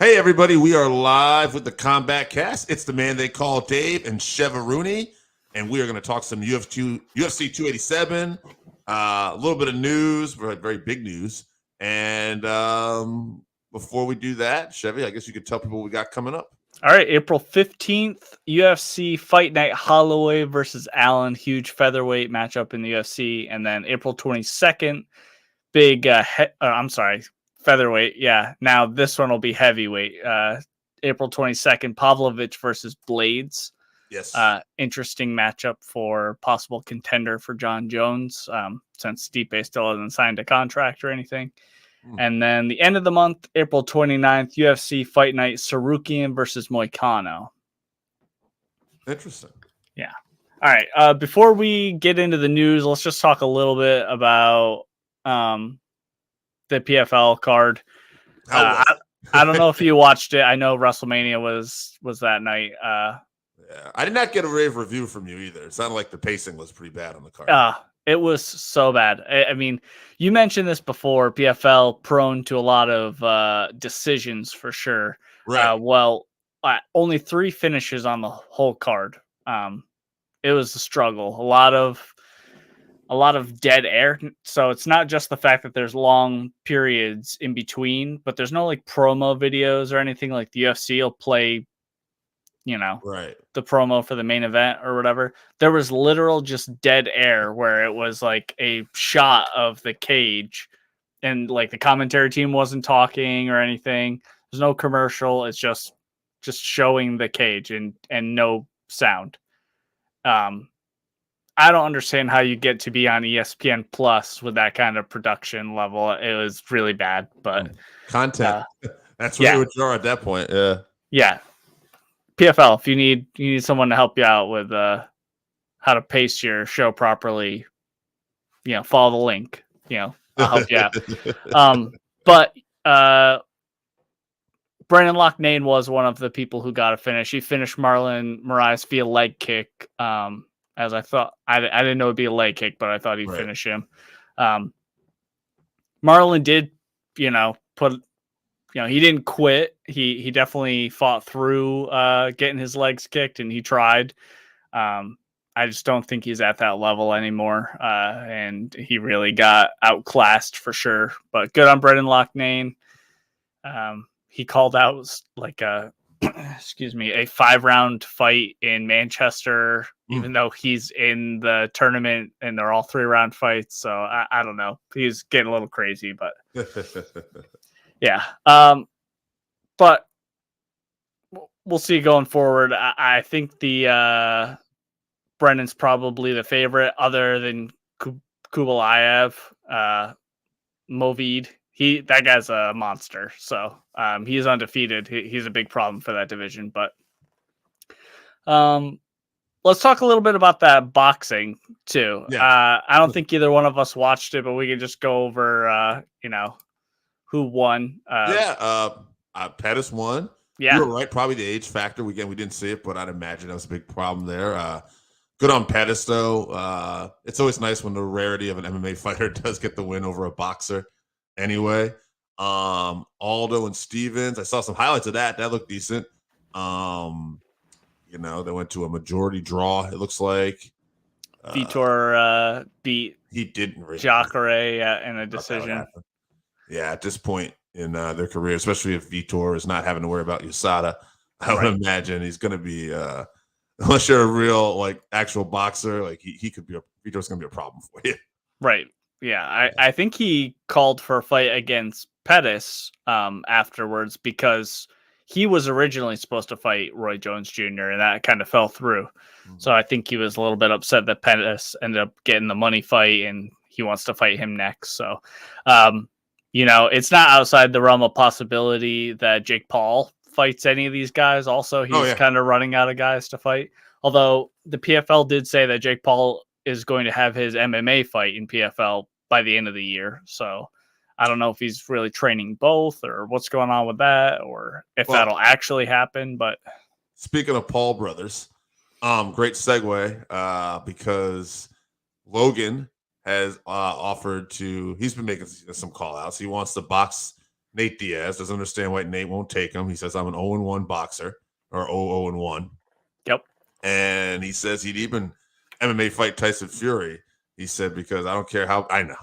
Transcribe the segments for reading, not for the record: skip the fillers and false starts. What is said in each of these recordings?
Hey, everybody, we are live with the Combatcast. It's the man they call Dave and Chevy, and we are going to talk some UFC 287, a little bit of news, very big news. And before we do that, Chevy, I guess you could tell people what we got coming up. All right, April 15th, UFC Fight Night Holloway versus Allen, huge featherweight matchup in the UFC. And then April 22nd, featherweight. Yeah, now this one will be heavyweight. April 22nd, Pavlovich versus Blades. Yes. Interesting matchup for possible contender for John Jones, since Stipe still hasn't signed a contract or anything. And then the end of the month, April 29th, UFC Fight Night, Sarukian versus Moicano. Interesting. Yeah. All right. Before we get into the news, let's just talk a little bit about the PFL card. I don't know if you watched it. I know WrestleMania was that night. Yeah, I did not get a rave review from you either. It sounded like the pacing was pretty bad on the card. It was so bad. I mean, you mentioned this before, PFL prone to a lot of decisions for sure. Right. Only 3 finishes on the whole card. It was a struggle. A lot of dead air. So it's not just the fact that there's long periods in between, but there's no like promo videos or anything. Like the UFC will play, right, the promo for the main event or whatever. There was literal just dead air where it was like a shot of the cage and like the commentary team wasn't talking or anything. There's no commercial. It's just showing the cage and no sound. I don't understand how you get to be on ESPN Plus with that kind of production level. It was really bad, but content. That's really what you are at that point. Yeah. Yeah. PFL, if you need someone to help you out with how to pace your show properly, follow the link. I'll help you out. But Brandon Loughnane was one of the people who got a finish. He finished Marlon Moraes via leg kick. As I thought, I didn't know it'd be a leg kick, but I thought he'd finish him. Marlon did, he didn't quit. He definitely fought through getting his legs kicked, and he tried. I just don't think he's at that level anymore, and he really got outclassed for sure. But good on Brendan Loughnane. He called out like a 5-round fight in Manchester, even though he's in the tournament and they're all 3-round fights. So I don't know. He's getting a little crazy, but yeah. But we'll see going forward. I think the Brendan's probably the favorite other than Kubalaev, Movid. That guy's a monster. So he's undefeated. He's a big problem for that division. But let's talk a little bit about that boxing too. Yeah. I don't think either one of us watched it, but we can just go over, who won. Pettis won. Yeah. You were right. Probably the age factor. We didn't see it, but I'd imagine that was a big problem there. Good on Pettis, though. It's always nice when the rarity of an MMA fighter does get the win over a boxer. Anyway, Aldo and Stevens, I saw some highlights of that. That looked decent. They went to a majority draw, it looks like. Vitor beat Jacare in a decision. Yeah, at this point in their career, especially if Vitor is not having to worry about USADA, I would imagine he's going to be, unless you're a real, actual boxer, Vitor's going to be a problem for you. Right. Yeah, I think he called for a fight against Pettis afterwards because he was originally supposed to fight Roy Jones Jr. and that kind of fell through. Mm-hmm. So I think he was a little bit upset that Pettis ended up getting the money fight and he wants to fight him next. So, it's not outside the realm of possibility that Jake Paul fights any of these guys. Also, he's kind of running out of guys to fight. Although the PFL did say that Jake Paul is going to have his MMA fight in PFL by the end of the year. So I don't know if he's really training both or what's going on with that or if that'll actually happen. But speaking of Paul brothers, great segue because Logan has offered to, he's been making some call outs. He wants to box Nate Diaz. Doesn't understand why Nate won't take him. He says, I'm an 0-1 boxer, or 0-1. Yep. And he says he'd even MMA fight Tyson Fury. He said, because I don't care how, I know.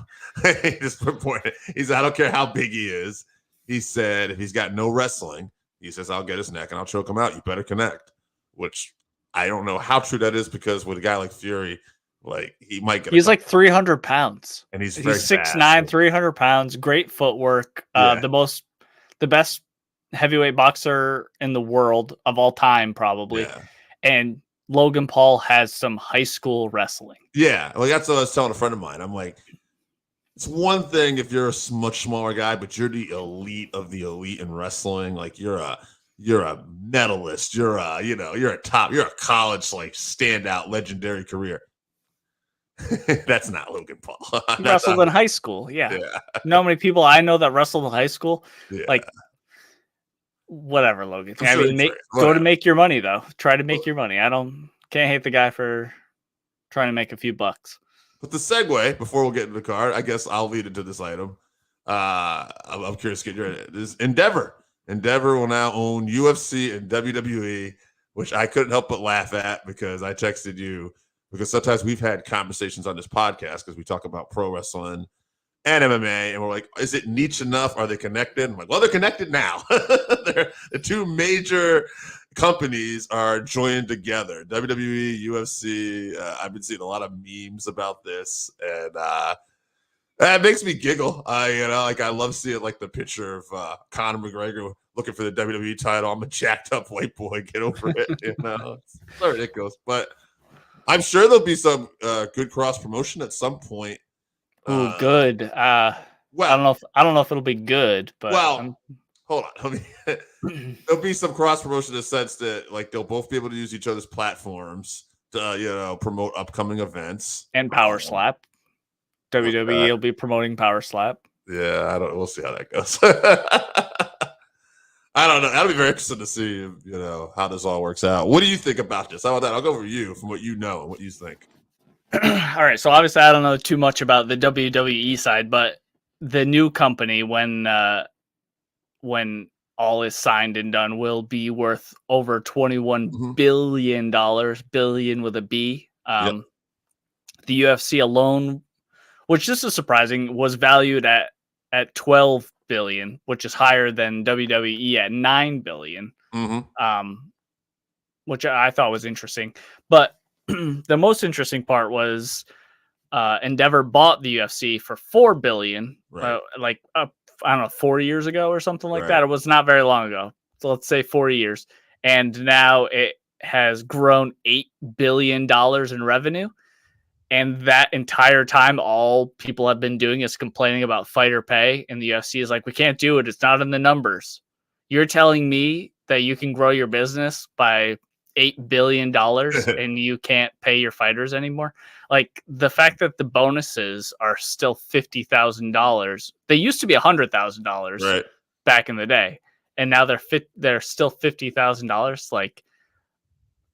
He just pointed. He said, I don't care how big he is. He said, if he's got no wrestling, he says, I'll get his neck and I'll choke him out. You better connect. Which I don't know how true that is, because with a guy like Fury, like, he might get. He's like 300 pounds. And he's 6'9", 300 pounds. Great footwork. Yeah. The best heavyweight boxer in the world of all time, probably. Yeah. And Logan Paul has some high school wrestling. Yeah, like that's what I was telling a friend of mine. I'm like, it's one thing if you're a much smaller guy, but you're the elite of the elite in wrestling. Like you're a medalist. You're a college like standout legendary career. That's not Logan Paul. He wrestled in high school. Yeah. You know how many people I know that wrestled in high school? Yeah. Like, whatever, Logan. I'm sure Go to make your money, though. Try to make your money. Can't hate the guy for trying to make a few bucks. But the segue, before we'll get into the card, I guess I'll lead into this item. I'm curious to get your this Endeavor. Endeavor will now own UFC and WWE, which I couldn't help but laugh at because I texted you, because sometimes we've had conversations on this podcast because we talk about pro wrestling and MMA, and we're like, is it niche enough? Are they connected? I'm like, well, they're connected now. The two major companies are joined together. WWE, UFC. I've been seeing a lot of memes about this, and that makes me giggle. I love seeing like the picture of Conor McGregor looking for the WWE title. I'm a jacked up white boy. Get over it. It's so ridiculous. But I'm sure there'll be some good cross promotion at some point. Ooh, good. Well, I don't know if it'll be good, but hold on. There'll be some cross promotion in the sense that like they'll both be able to use each other's platforms to promote upcoming events and Power Slap. WWE will be promoting Power Slap. Yeah, we'll see how that goes. I don't know. That'll be very interesting to see, how this all works out. What do you think about this? How about that? I'll go over you from what you know and what you think. All right. So obviously I don't know too much about the WWE side, but the new company, when all is signed and done, will be worth over $21 billion, billion with a B. The UFC alone, which this is surprising, was valued at 12 billion, which is higher than WWE at 9 billion. Which I thought was interesting. But the most interesting part was Endeavor bought the UFC for 4 billion, right. I don't know, 4 years ago or something like that. It was not very long ago. So let's say 4 years. And now it has grown $8 billion in revenue. And that entire time, all people have been doing is complaining about fighter pay. And the UFC is like, we can't do it. It's not in the numbers. You're telling me that you can grow your business by $8 billion and you can't pay your fighters anymore. Like the fact that the bonuses are still $50,000. They used to be $100,000 back in the day. And now they're still $50,000. Like,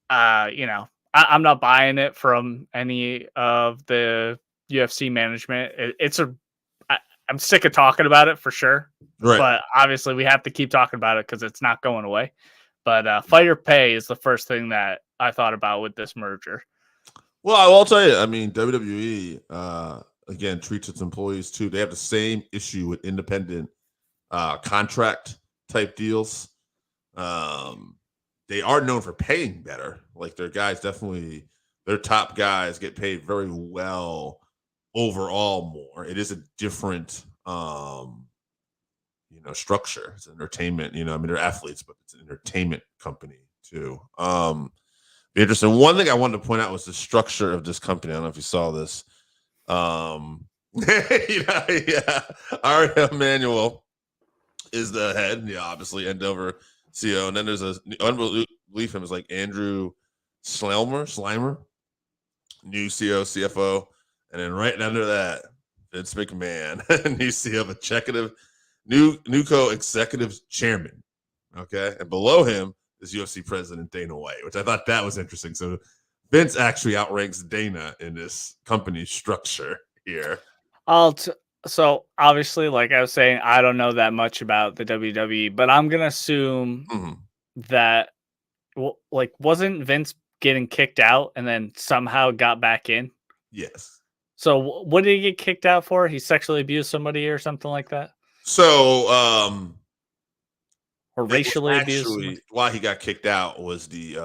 I'm not buying it from any of the UFC management. I'm sick of talking about it for sure. Right. But obviously we have to keep talking about it because it's not going away. But fighter pay is the first thing that I thought about with this merger. Well, I will tell you, I mean, WWE, again, treats its employees too. They have the same issue with independent contract type deals. They are known for paying better. Like their guys their top guys get paid very well overall more. It is a different structure. It's entertainment, they're athletes, but it's an entertainment company too. Be interesting. One thing I wanted to point out was the structure of this company. I don't know if you saw this. Ari Emanuel is the head. Yeah, obviously Endeavor CEO. And then there's unbelievably famous like Andrew Slimer, new CEO, CFO. And then right under that, Vince McMahon, new CEO of new co-executive chairman. Okay. And below him is UFC president Dana White, which I thought that was interesting. So Vince actually outranks Dana in this company structure here. I'll So obviously, like I was saying, I don't know that much about the WWE, but I'm gonna assume that wasn't Vince getting kicked out and then somehow got back in? Yes. So what did he get kicked out for? He sexually abused somebody or something like that? So Or it was racially abused somebody? actually why he got kicked out was the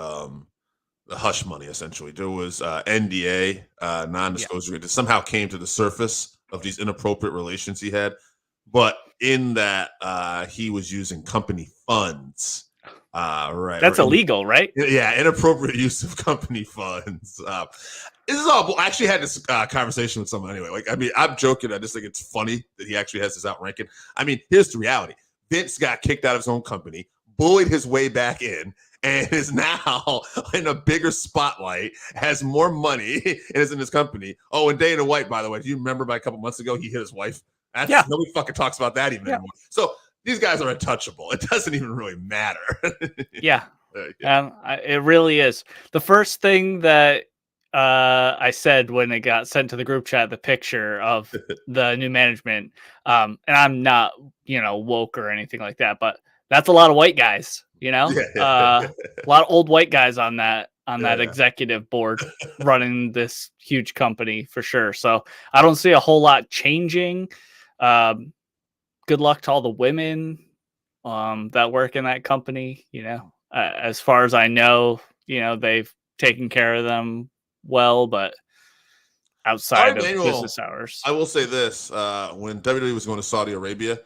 hush money. Essentially, there was NDA, non-disclosure that somehow came to the surface of these inappropriate relations he had, but in that he was using company funds. Right. That's illegal, right? Yeah, inappropriate use of company funds. This is all. I actually had this conversation with someone anyway. Like, I mean, I'm joking. I just think it's funny that he actually has this outranking. I mean, here's the reality: Vince got kicked out of his own company, bullied his way back in, and is now in a bigger spotlight, has more money, and is in his company. Oh, and Dana White, by the way, do you remember a couple months ago he hit his wife? Nobody fucking talks about that even anymore. So these guys are untouchable. It doesn't even really matter. It really is. The first thing that I said when it got sent to the group chat, the picture of the new management, and I'm not, woke or anything like that, but that's a lot of white guys, a lot of old white guys on that executive board running this huge company for sure. So I don't see a whole lot changing. Good luck to all the women that work in that company. As far as I know, they've taken care of them well, but outside of business hours. I will say this: when WWE was going to Saudi Arabia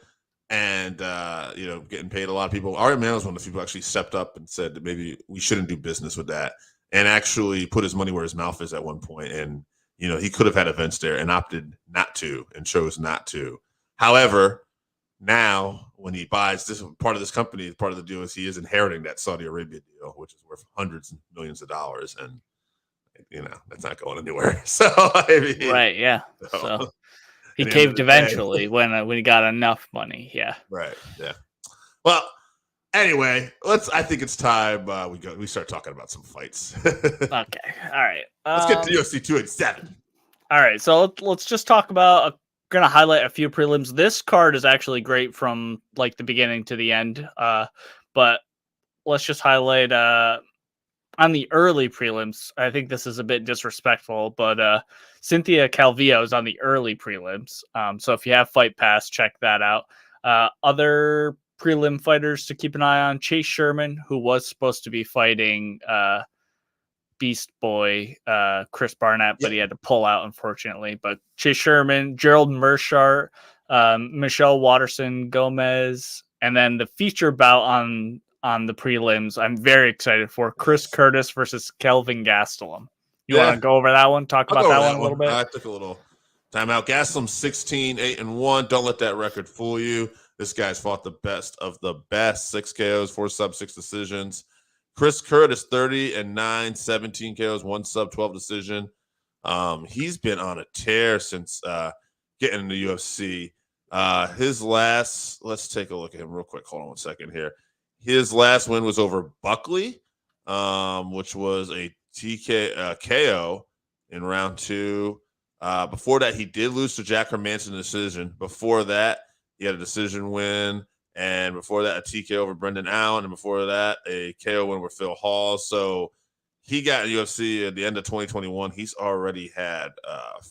and getting paid a lot of people, Ari Emanuel was one of the people who actually stepped up and said that maybe we shouldn't do business with that, and actually put his money where his mouth is at one point. And he could have had events there and opted not to and chose not to. However, now when he buys this part of this company, part of the deal is he is inheriting that Saudi Arabia deal, which is worth hundreds of millions of dollars, and that's not going anywhere. So right, yeah. So he caved eventually when he got enough money. Yeah. Right. Yeah. Well, anyway, I think it's time we start talking about some fights. Okay. All right. Let's get to UFC 287. All right. So let's just talk about. Going to highlight a few prelims. This card is actually great from like the beginning to the end. But let's just highlight on the early prelims. I think this is a bit disrespectful, but Cynthia Calvillo is on the early prelims. So if you have Fight Pass, check that out. Other prelim fighters to keep an eye on: Chase Sherman, who was supposed to be fighting Beast Boy, Chris Barnett, but he had to pull out, unfortunately. But Chase Sherman, Gerald Mershart, Michelle Watterson Gomez, and then the feature bout on the prelims, I'm very excited for: Chris Curtis versus Kelvin Gastelum. You want to go over that one? Talk about that one a little bit? I took a little time out. Gastelum 16-8-1. Don't let that record fool you. This guy's fought the best of the best. 6 KOs, 4 sub, 6 decisions. Chris Curtis, 30-9, 17 KOs, 1 sub, 12 decision. He's been on a tear since getting in the UFC. His last, let's take a look at him real quick. Hold on one second here. His last win was over Buckley, which was a KO in round 2. Before that, he did lose to Jack Hermanson decision. Before that, he had a decision win. And before that, a TKO over Brendan Allen. And before that, a KO win with Phil Hall. So he got in UFC at the end of 2021. He's already had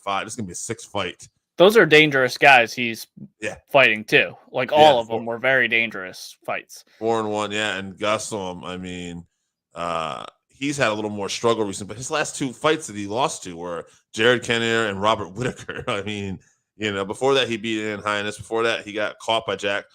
5. This is going to be a 6th fight. Those are dangerous guys he's fighting too. Like all of them were very dangerous fights. 4-1, yeah. And Gastelum, I mean, he's had a little more struggle recently. But his last 2 fights that he lost to were Jared Kenner and Robert Whitaker. I mean, before that, he beat Ian Highness. Before that, he got caught by Jack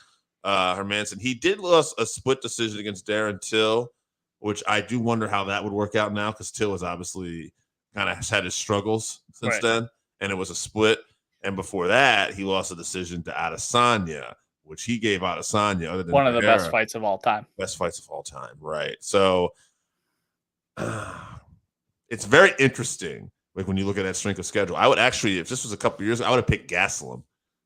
Hermanson. He did lose a split decision against Darren Till, which I do wonder how that would work out now, because Till has obviously kind of had his struggles since then, and it was a split. And before that, he lost a decision to Adesanya, which he gave Adesanya. Other than one of the best fights of all time. Best fights of all time, right? So it's very interesting. Like when you look at that strength of schedule, I would actually, if this was a couple of years ago, I would have picked Gastelum.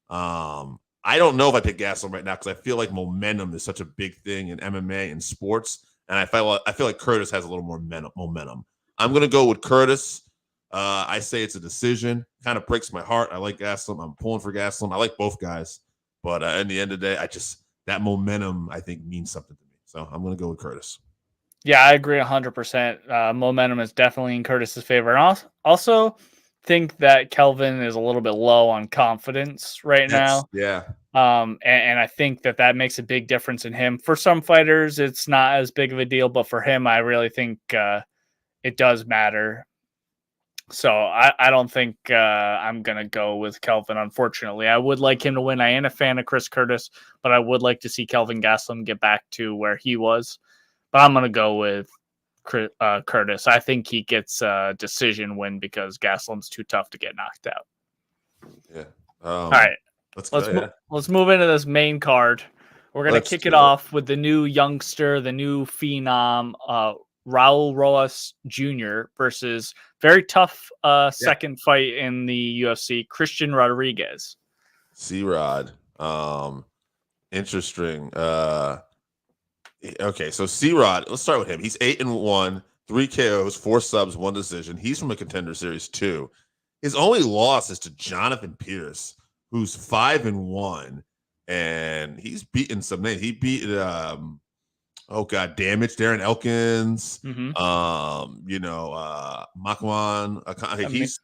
I don't know if I pick Gastelum right now because I feel like momentum is such a big thing in MMA and sports, and I feel like Curtis has a little more momentum. I'm going to go with Curtis. I say it's a decision. kind of breaks my heart. I like Gastelum. I'm pulling for Gastelum. I like both guys, but in the end of the day, that momentum I think means something to me. So I'm going to go with Curtis. Yeah, I agree 100%. Momentum is definitely in Curtis's favor. And also think that Kelvin is a little bit low on confidence right now. Yeah. And I think that makes a big difference in him. For some fighters, it's not as big of a deal, but for him, I really think it does matter. So I don't think I'm going to go with Kelvin, unfortunately. I would like him to win. I am a fan of Chris Curtis, but I would like to see Kelvin Gastelum get back to where he was. But I'm going to go with Curtis. I think he gets a decision win because Gastelum's too tough to get knocked out. Yeah. All right. Let's move into this main card. We're going to kick it off with the new youngster, the new phenom, Raul Rosas Jr. versus very tough second fight in the UFC, Christian Rodriguez. C-Rod. Interesting. Okay, so C-Rod, let's start with him. He's 8-1, 3 KOs, 4 subs, 1 decision. He's from a Contender Series 2. His only loss is to Jonathan Pierce, who's 5-1, and he's beaten some names. He beat Damage, Darren Elkins, Makwan. He's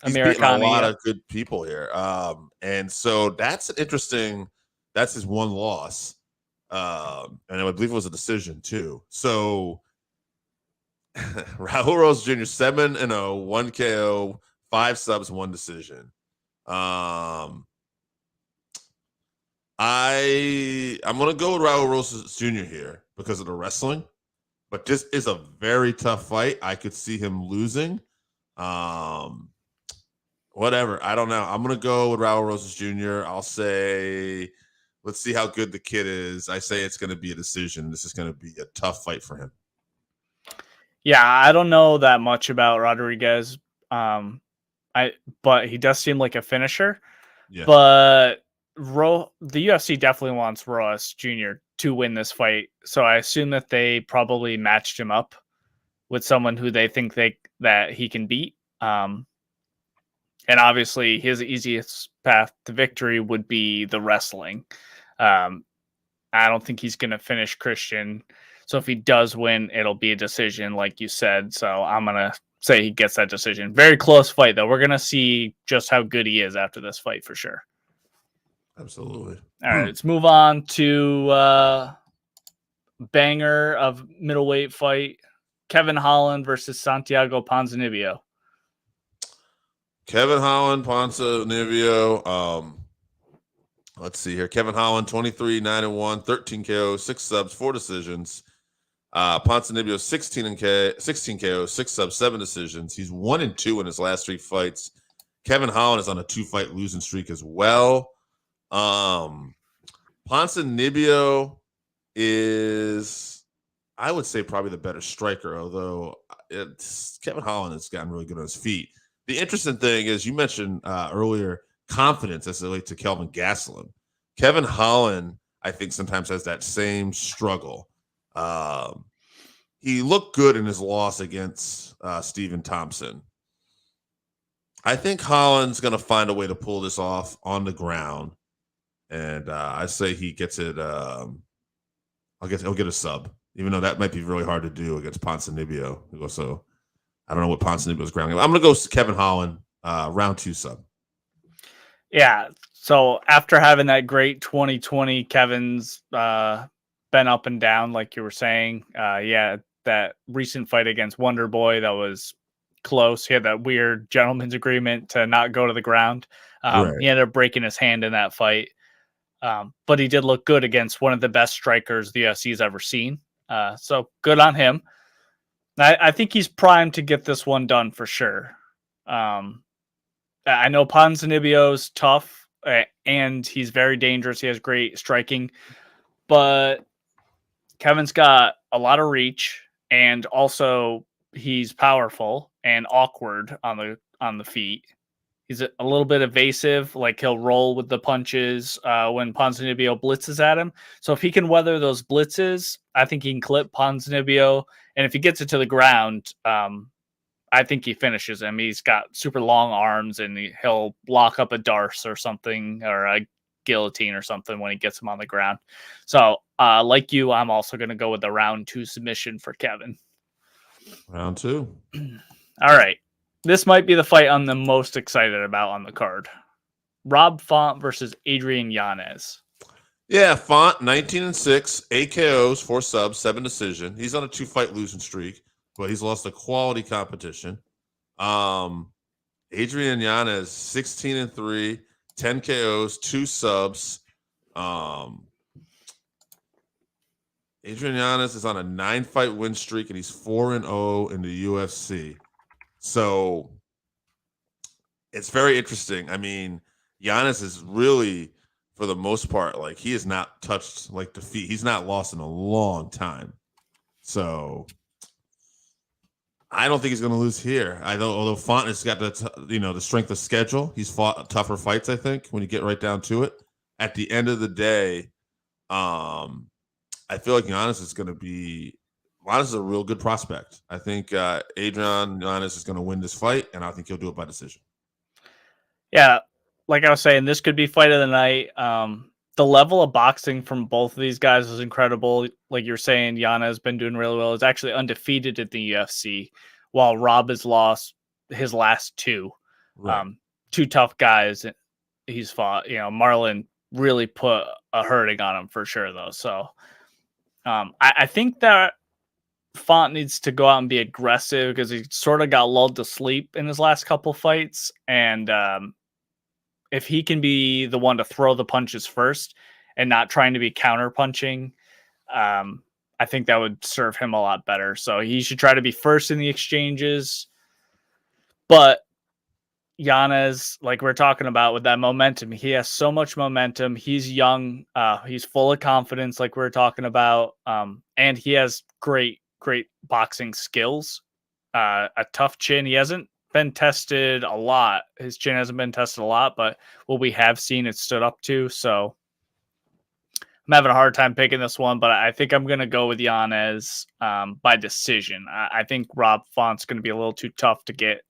beating a lot of good people here. And so that's his one loss. And I believe it was a decision too. So Raul Rosas Jr. 7-0, 1 KO, 5 subs, 1 decision. I'm gonna go with Raul Rosas Jr. here because of the wrestling, but this is a very tough fight. I could see him losing. Whatever. I don't know. I'm gonna go with Raul Rosas Jr. I'll say, let's see how good the kid is. I say it's gonna be a decision. This is gonna be a tough fight for him. Yeah, I don't know that much about Rodriguez. But he does seem like a finisher. Yeah. But the UFC definitely wants Rosas Jr. to win this fight. So I assume that they probably matched him up with someone who they think that he can beat. And obviously his easiest path to victory would be the wrestling. I don't think he's going to finish Christian. So if he does win, it'll be a decision, like you said. So I'm going to say he gets that decision. Very close fight, though. We're going to see just how good he is after this fight for sure. Absolutely. All right, let's move on to banger of middleweight fight. Kevin Holland versus Santiago Ponzinibbio. Kevin Holland, Ponzinibbio. Let's see here. Kevin Holland, 23, 9-1, 13 KOs, 6 subs, 4 decisions. Ponzinibbio, 16 KOs, 6 subs, 7 decisions. He's 1-2 in his last 3 fights. Kevin Holland is on a 2-fight losing streak as well. Ponzinibbio is, I would say, probably the better striker, although Kevin Holland has gotten really good on his feet. The interesting thing is, you mentioned earlier, confidence as it relates to Kelvin Gastelum. Kevin Holland, I think, sometimes has that same struggle. He looked good in his loss against Stephen Thompson. I think Holland's going to find a way to pull this off on the ground, and I say he gets it. He'll get a sub, even though that might be really hard to do against Ponzinibbio. So I don't know what Ponzinibbio's ground. I'm going to go Kevin Holland, round 2 sub. Yeah. So after having that great 2020, Kevin's been up and down, like you were saying. That recent fight against Wonder Boy, that was close. He had that weird gentleman's agreement to not go to the ground. Right. He ended up breaking his hand in that fight. But he did look good against one of the best strikers the UFC's ever seen. So good on him. I think he's primed to get this one done for sure. I know Ponzinibbio's tough and he's very dangerous. He has great striking, but Kevin's got a lot of reach, and also he's powerful and awkward on the feet. He's a little bit evasive, like he'll roll with the punches when Ponzinibbio blitzes at him. So if he can weather those blitzes, I think he can clip Ponzinibbio. And if he gets it to the ground, I think he finishes him. He's got super long arms, and he'll lock up a darce or something, or a guillotine or something when he gets him on the ground. So, like you, I'm also going to go with the round 2 submission for Kevin. Round 2. All right. This might be the fight I'm the most excited about on the card. Rob Font versus Adrian Yanez. Yeah, Font, 19-6, 8 KOs, 4 subs, 7 decision. He's on a 2-fight losing streak, but he's lost a quality competition. Adrian Yanez, 16-3, 10 KOs, 2 subs. Adrian Yanez is on a 9-fight win streak, and he's 4-0 in the UFC. So it's very interesting. I mean, Yanez is really, for the most part, like, he has not touched like defeat. He's not lost in a long time. So I don't think he's going to lose here. Although Font has got the strength of schedule. He's fought tougher fights, I think, when you get right down to it. At the end of the day, I feel like Yanez is going to be. Yanez is a real good prospect. I think Adrian Yanez is going to win this fight, and I think he'll do it by decision. Yeah, like I was saying, this could be fight of the night. The level of boxing from both of these guys is incredible. Like you're saying, Yanez has been doing really well. He's actually undefeated at the UFC, while Rob has lost his last 2. Right. 2 tough guys he's fought. Marlon really put a hurting on him for sure, though. So I think that Font needs to go out and be aggressive because he sort of got lulled to sleep in his last couple fights. And if he can be the one to throw the punches first and not trying to be counter punching, I think that would serve him a lot better. So he should try to be first in the exchanges. But Yanez, like we're talking about with that momentum, he has so much momentum. He's young. He's full of confidence, like we're talking about. And he has great boxing skills. A tough chin. He hasn't been tested a lot. His chin hasn't been tested a lot, but what we have seen, it stood up to. So I'm having a hard time picking this one, but I think I'm going to go with Yanez by decision. I think Rob Font's going to be a little too tough to get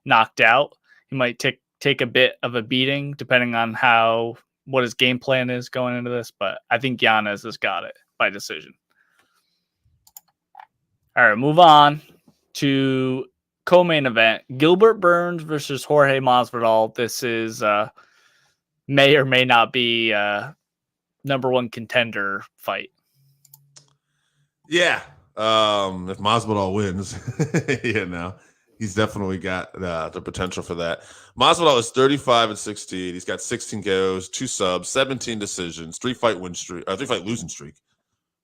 knocked out. He might take a bit of a beating depending on what his game plan is going into this, but I think Yanez has got it by decision. All right, move on to co-main event. Gilbert Burns versus Jorge Masvidal. This is may or may not be number 1 contender fight. Yeah. If Masvidal wins, he's definitely got the potential for that. Masvidal is 35-16. He's got 16 KOs, 2 subs, 17 decisions, 3-fight losing streak.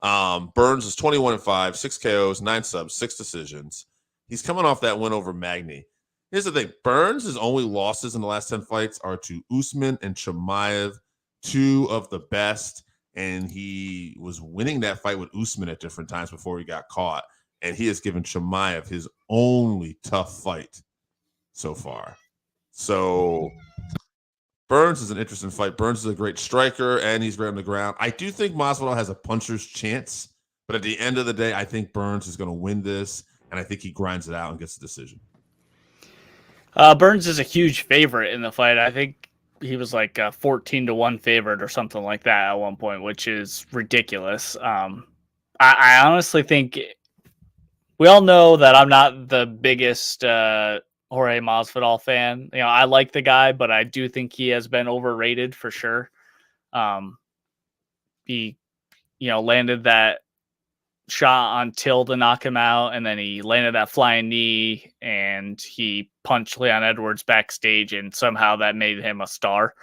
Burns is 21-5, 6 KOs, 9 subs, 6 decisions. He's coming off that win over Magny. Here's the thing. Burns' only losses in the last 10 fights are to Usman and Chimaev, 2 of the best. And he was winning that fight with Usman at different times before he got caught. And he has given Chimaev his only tough fight so far. So Burns is an interesting fight. Burns is a great striker, and he's great on the ground. I do think Masvidal has a puncher's chance. But at the end of the day, I think Burns is going to win this. And I think he grinds it out and gets the decision. Burns is a huge favorite in the fight. I think he was like a 14-1 favorite or something like that at one point, which is ridiculous. I honestly think we all know that I'm not the biggest Jorge Masvidal fan. I like the guy, but I do think he has been overrated for sure. He, landed that shot on Till to knock him out, and then he landed that flying knee, and he punched Leon Edwards backstage, and somehow that made him a star.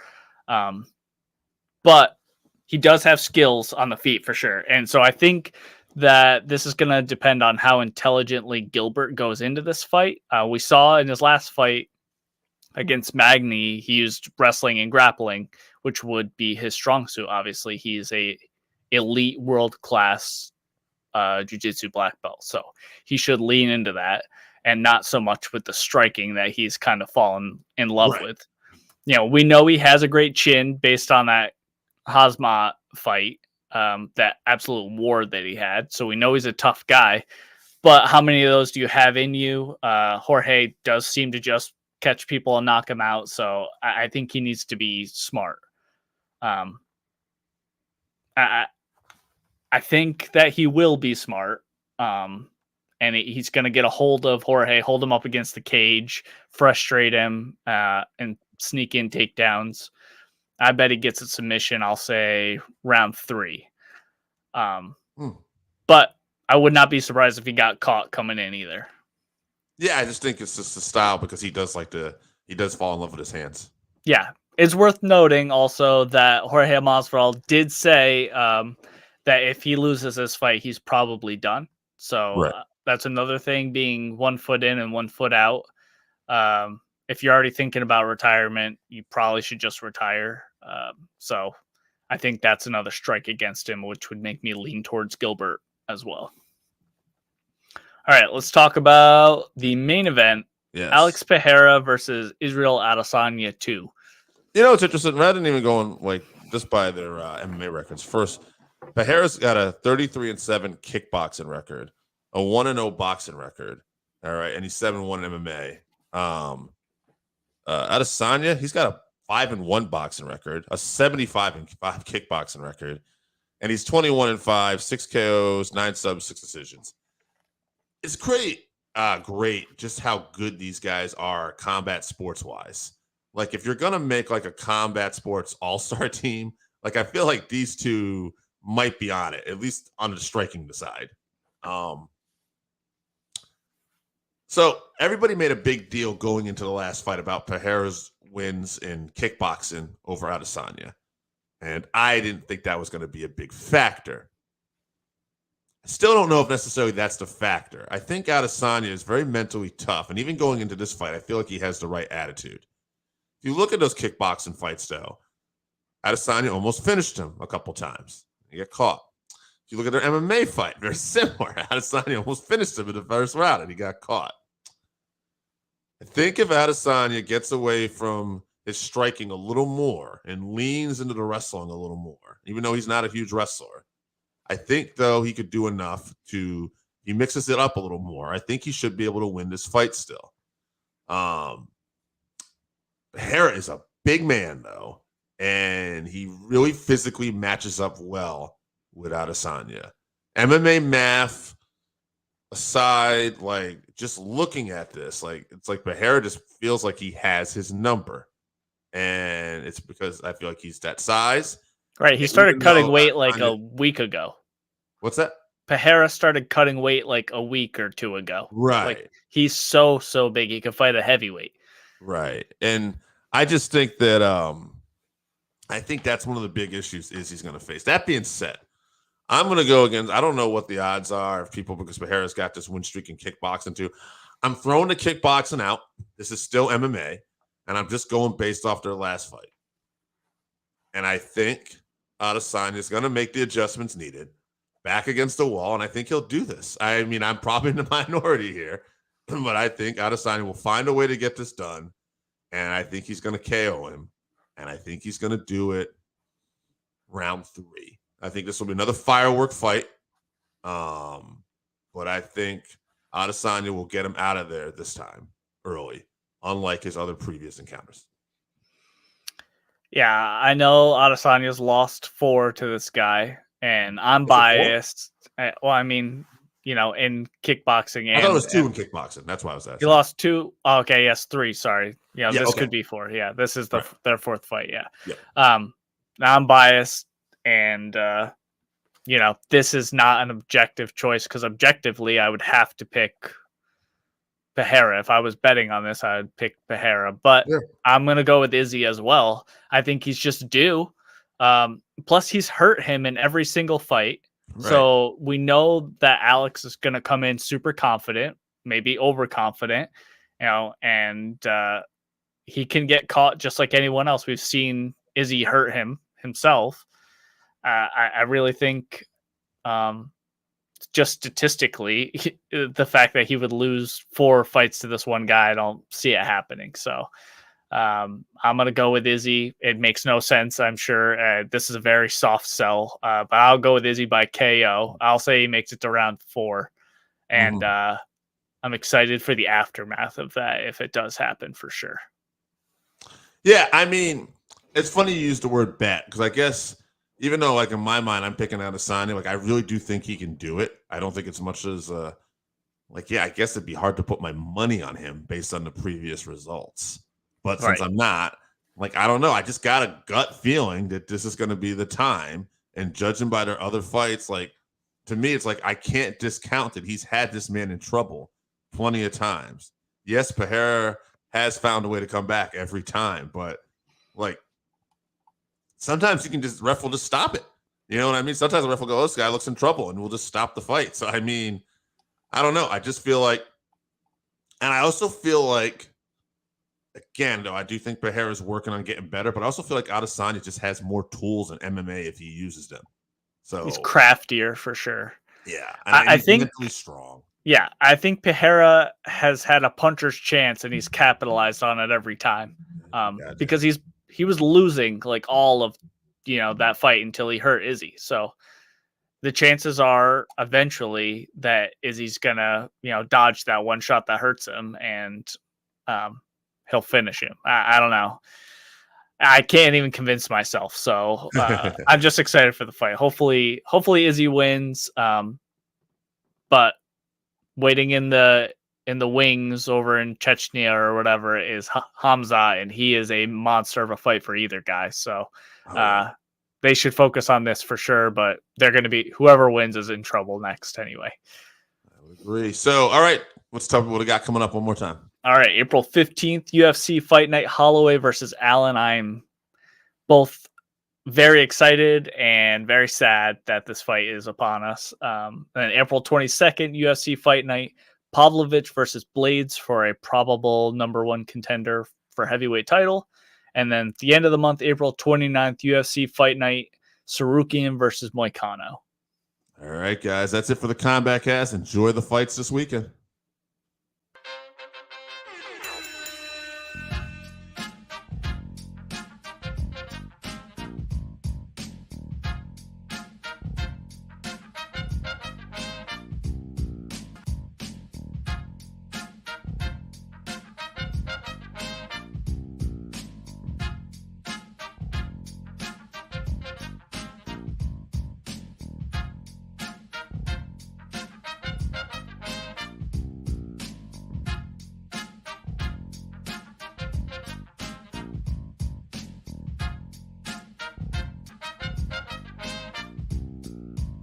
But he does have skills on the feet for sure. And so I think that this is going to depend on how intelligently Gilbert goes into this fight. We saw in his last fight against Magny, he used wrestling and grappling, which would be his strong suit. Obviously, he's a elite world-class jiu-jitsu black belt, so he should lean into that and not so much with the striking that he's kind of fallen in love with. We know he has a great chin based on that Hazmat fight, that absolute war that he had, so we know he's a tough guy, But how many of those do you have in you? Jorge does seem to just catch people and knock them out. So I think he needs to be smart. I think that he will be smart. And he's going to get a hold of Jorge, hold him up against the cage, frustrate him, and sneak in takedowns. I bet he gets a submission. I'll say round 3. But I would not be surprised if he got caught coming in either. Yeah, I just think it's just the style because he does fall in love with his hands. Yeah. It's worth noting also that Jorge Masvidal did say that if he loses this fight, he's probably done. So that's another thing, being 1 foot in and 1 foot out. If you're already thinking about retirement, you probably should just retire. So I think that's another strike against him, which would make me lean towards Gilbert as well. All right, let's talk about the main event. Yes. Alex Pereira versus Israel Adesanya 2. You know, it's interesting. Rather than even going just by their MMA records, first, Pereira's got a 33-7 kickboxing record, a 1-0 boxing record. All right, and he's 7-1 in MMA. Adesanya, he's got a 5-1 boxing record, a 75-5 kickboxing record, and he's 21-5, 6 KOs, 9 subs, 6 decisions. It's great, just how good these guys are combat sports wise. Like, if you're gonna make like a combat sports all-star team, like I feel like these two might be on it, at least on the striking side. So everybody made a big deal going into the last fight about Pereira's wins in kickboxing over Adesanya. And I didn't think that was going to be a big factor. I still don't know if necessarily that's the factor. I think Adesanya is very mentally tough. And even going into this fight, I feel like he has the right attitude. If you look at those kickboxing fights, though, Adesanya almost finished him a couple times. He got caught. If you look at their MMA fight, very similar. Adesanya almost finished him in the first round, and he got caught. I think if Adesanya gets away from his striking a little more and leans into the wrestling a little more, even though he's not a huge wrestler, I think, though, he could do enough he mixes it up a little more. I think he should be able to win this fight still. Pereira is a big man, though, and he really physically matches up well with Adesanya. MMA math aside, just looking at this, it's like Pereira just feels like he has his number. And it's because I feel like he's that size. Right. He started cutting weight a week ago. What's that? Pereira started cutting weight like a week or 2 ago. Right. He's so big. He could fight a heavyweight. Right. And I just think that I think that's one of the big issues is he's going to face. That being said, I'm going to go against, I don't know what the odds are of people because Pereira's got this win streak in kickboxing too. I'm throwing the kickboxing out. This is still MMA, and I'm just going based off their last fight. And I think Adesanya is going to make the adjustments needed back against the wall, and I think he'll do this. I mean, I'm probably in the minority here, but I think Adesanya will find a way to get this done, and I think he's going to KO him, and I think he's going to do it round 3. I think this will be another firework fight, but I think Adesanya will get him out of there this time early, unlike his other previous encounters. Yeah, I know Adesanya's lost 4 to this guy, and I'm biased. Well, I mean, in kickboxing. I thought it was 2 in kickboxing. That's why I was asking. He lost 2. Oh, okay, yes, 3. Sorry. Yeah, this okay. could be 4. Yeah, this is their 4th fight. Yeah. Yeah. Now I'm biased, and this is not an objective choice because objectively, I would have to pick Pereira. If I was betting on this, I would pick Pereira. But I'm gonna go with Izzy as well. I think he's just due. Plus, he's hurt him in every single fight. Right. So we know that Alex is going to come in super confident, maybe overconfident, and he can get caught just like anyone else. We've seen Izzy hurt himself. I really think just statistically, the fact that he would lose 4 fights to this one guy, I don't see it happening. So I'm going to go with Izzy. It makes no sense, I'm sure. This is a very soft sell, but I'll go with Izzy by KO. I'll say he makes it to round 4. And I'm excited for the aftermath of that if it does happen for sure. Yeah, I mean, it's funny you use the word bet because I guess even though, like, in my mind, I'm picking Adesanya, like, I really do think he can do it. I don't think it's much as, like, yeah, I guess it'd be hard to put my money on him based on the previous results. But since I'm not, like, I don't know. I just got a gut feeling that this is going to be the time. And judging by their other fights, like, to me, it's like I can't discount that he's had this man in trouble plenty of times. Yes, Pereira has found a way to come back every time, but, like, sometimes you can just ref will just stop it. You know what I mean? Sometimes the ref will go, oh, this guy looks in trouble, and we'll just stop the fight. So, I mean, I don't know. I just feel like, and I also feel like, again, though, I do think Pereira is working on getting better, but I also feel like Adesanya just has more tools in MMA if he uses them. So he's craftier for sure. Yeah. I think mentally strong. Yeah, I think Pereira has had a puncher's chance and he's capitalized on it every time. Because he was losing like all of that fight until he hurt Izzy. So the chances are eventually that Izzy's gonna dodge that one shot that hurts him and he'll finish him. I don't know. I can't even convince myself. So I'm just excited for the fight. Hopefully Izzy wins. But waiting in the wings over in Chechnya or whatever is Hamza, and he is a monster of a fight for either guy. So they should focus on this for sure, but they're going to be, whoever wins is in trouble next anyway. I would agree. So, all right, let's talk about what we got coming up one more time. All right, April 15th, UFC Fight Night, Holloway versus Allen. I'm both very excited and very sad that this fight is upon us. And April 22nd, UFC Fight Night, Pavlovich versus Blades for a probable number one contender for heavyweight title. And then at the end of the month, April 29th, UFC Fight Night, Sarukian versus Moicano. All right, guys, that's it for the Combatcast. Enjoy the fights this weekend.